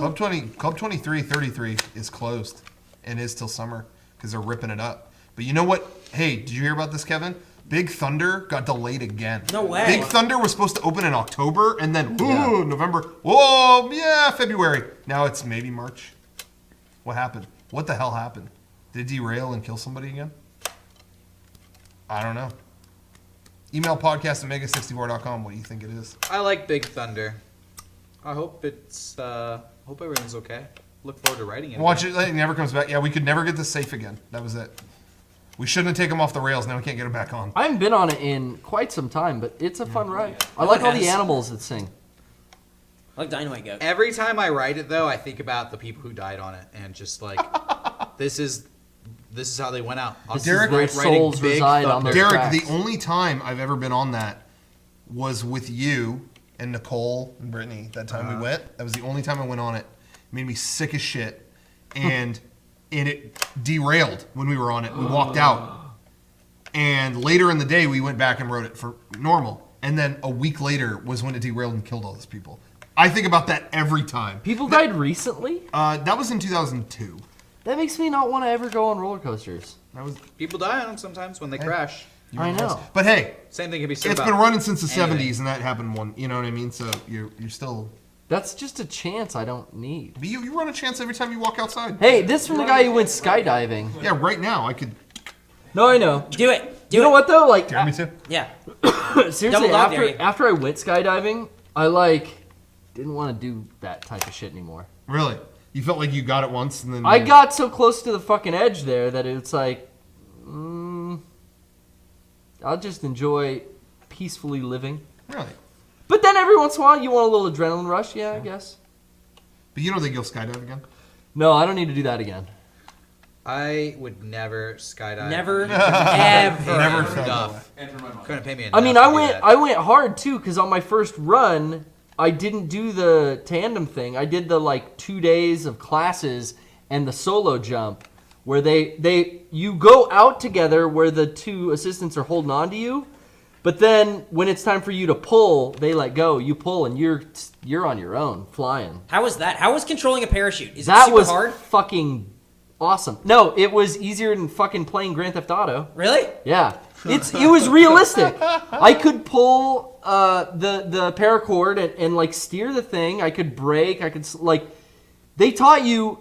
Club 2333 is closed and is till summer because they're ripping it up. But you know what? Hey, did you hear about this, Kevin? Big Thunder got delayed again. No way. Big Thunder was supposed to open in October and then November. Whoa, yeah, February. Now it's maybe March. What happened? What the hell happened? Did it derail and kill somebody again? I don't know. Email podcast at Mega64.com. What do you think it is? I like Big Thunder. I hope hope everything's okay. Look forward to writing it. Watch it. It never comes back. Yeah, we could never get this safe again. That was it. We shouldn't have taken them off the rails. Now we can't get it back on. I haven't been on it in quite some time, but it's a fun ride. I like all the animals that sing. I like Dynamite Goat. Every time I write it, though, I think about the people who died on it, and just like, this is how they went out. Derek, their souls reside on those Derek, tracks. the only time I've ever been on that was with you and Nicole and Brittany. That time we went. That was the only time I went on it. It made me sick as shit, and it derailed when we were on it. We walked out, and later in the day we went back and rode it for normal. And then a week later was when it derailed and killed all those people. I think about that every time. People died recently? That was in 2002. That makes me not want to ever go on roller coasters. People die on them sometimes when they crash. I know. But hey, Same thing can be said it's about been running since the anything. 70s, and that happened one. You know what I mean? So you're still. That's just a chance I don't need. But you run a chance every time you walk outside. Hey, this from the guy who went skydiving. Yeah, right now I could. No, I know. Do it. You know what though? Like, Dare me to? Yeah. seriously, Double dog dare you. after I went skydiving, I didn't want to do that type of shit anymore. Really? You felt like you got it once, and then I got so close to the fucking edge there that it's like, I'll just enjoy peacefully living. Really? But then every once in a while, you want a little adrenaline rush. Yeah, I guess. But you don't think you'll skydive again? No, I don't need to do that again. I would never skydive. Never, ever. Never felt that way. Couldn't pay me enough. I mean, to I do went that. I went hard too because on my first run, I didn't do the tandem thing. I did the 2 days of classes and the solo jump, where you go out together where the two assistants are holding on to you, but then when it's time for you to pull, they let go. You pull and you're on your own flying. How was that? How was controlling a parachute? Is it That super was hard? fucking awesome. No, it was easier than fucking playing Grand Theft Auto. Really? Yeah, it was realistic. I could pull the paracord and steer the thing. I could brake. I could they taught you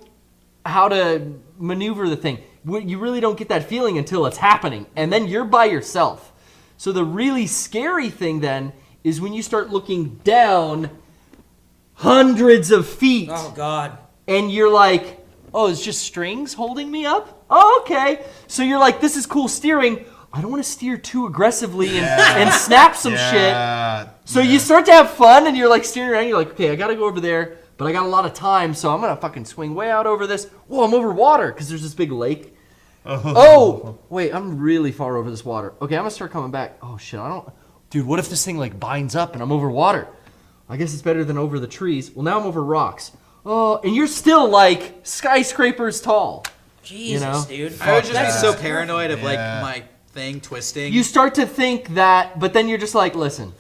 how to maneuver the thing. You really don't get that feeling until it's happening, and then you're by yourself. So the really scary thing then is when you start looking down hundreds of feet, Oh God. and you're like, oh, it's just strings holding me up? Oh, okay. So you're like, this is cool steering. I don't want to steer too aggressively and snap some shit. So you start to have fun, and you're steering around. You're like, okay, I got to go over there, but I got a lot of time, so I'm going to fucking swing way out over this. Whoa, I'm over water because there's this big lake. Oh, wait, I'm really far over this water. Okay, I'm going to start coming back. Oh, shit, Dude, what if this thing binds up and I'm over water? I guess it's better than over the trees. Well, now I'm over rocks. Oh, and you're still skyscrapers tall. Jesus, dude. I would just be that. so paranoid of my thing twisting. You start to think that, but then you're just listen,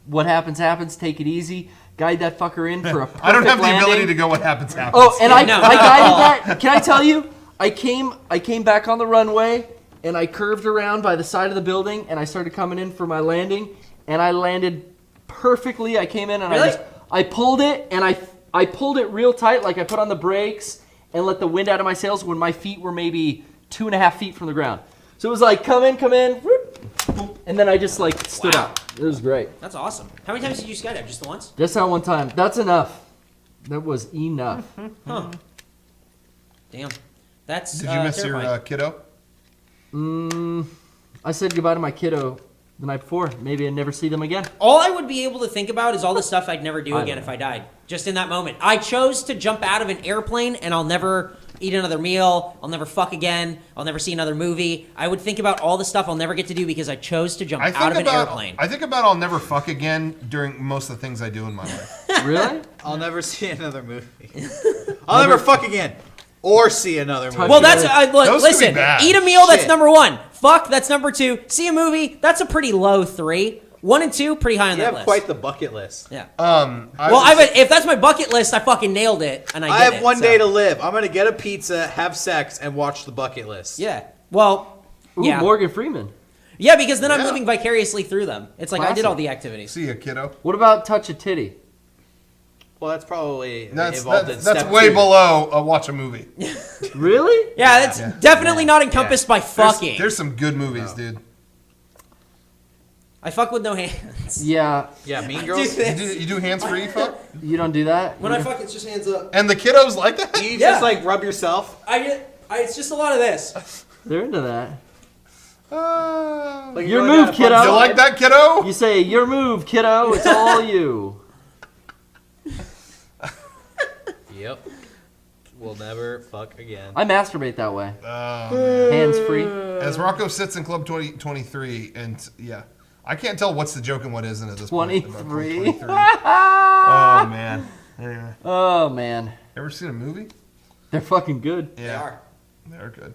what happens, happens. Take it easy. Guide that fucker in for a perfect I don't have the landing. ability to go what happens, happens. Oh, and I No. guided that. Can I tell you? I came back on the runway, and I curved around by the side of the building, and I started coming in for my landing, and I landed perfectly. I came in, and Really? I pulled it, and I pulled it real tight, I put on the brakes and let the wind out of my sails when my feet were maybe 2.5 feet from the ground. So it was come in, whoop, and then I just stood up. It was great. That's awesome. How many times did you skydive? Just the once? Just that one time. That's enough. That was enough. Huh. Damn. That's Did you miss terrifying. your kiddo? I said goodbye to my kiddo the night before. Maybe I'd never see them again. All I would be able to think about is all the stuff I'd never do I again know. if I died. Just in that moment. I chose to jump out of an airplane, and I'll never eat another meal. I'll never fuck again. I'll never see another movie. I would think about all the stuff I'll never get to do because I chose to jump out of an airplane. I think about I'll never fuck again during most of the things I do in my life. Really? I'll never see another movie. I'll never fuck again. Or see another movie. Well, that's look, Those could be listen. bad. Eat a meal. That's Shit. number one. Fuck. That's number two. See a movie. That's a pretty low 3. 1 and 2, pretty high on You that have list. quite the bucket list. Yeah. If If that's my bucket list, I fucking nailed it, and I have one day to live. I'm gonna get a pizza, have sex, and watch the bucket list. Yeah. Well. Ooh, Yeah. Morgan Freeman. Yeah, because then I'm Yeah. living vicariously through them. It's like I did Classic. all the activities. See ya, kiddo. What about touch a titty? Well, that's probably That's involved in that's step way 2. below watch a movie. Really? Yeah, that's definitely not encompassed by There's, fucking. there's some good movies, dude. I fuck with no hands. Yeah. Yeah, Mean Do Girls. this. You do hands free fuck? You don't do that? When I fuck, it's just hands up. And the kiddos like that? You Yeah. just like rub yourself. It's just a lot of this. They're into that. Like Your you're move, going down a kiddo. fun You slide. like that, kiddo? You say, your move, kiddo. It's all you. Yep. We'll never fuck again. I masturbate that way. Oh, Hands free. as Rocco sits in Club 23, and yeah, I can't tell what's the joke and what isn't at this point. about Club 23. 23. Oh, man. Anyway, Oh, man. ever seen a movie? They're fucking good. Yeah. They're good.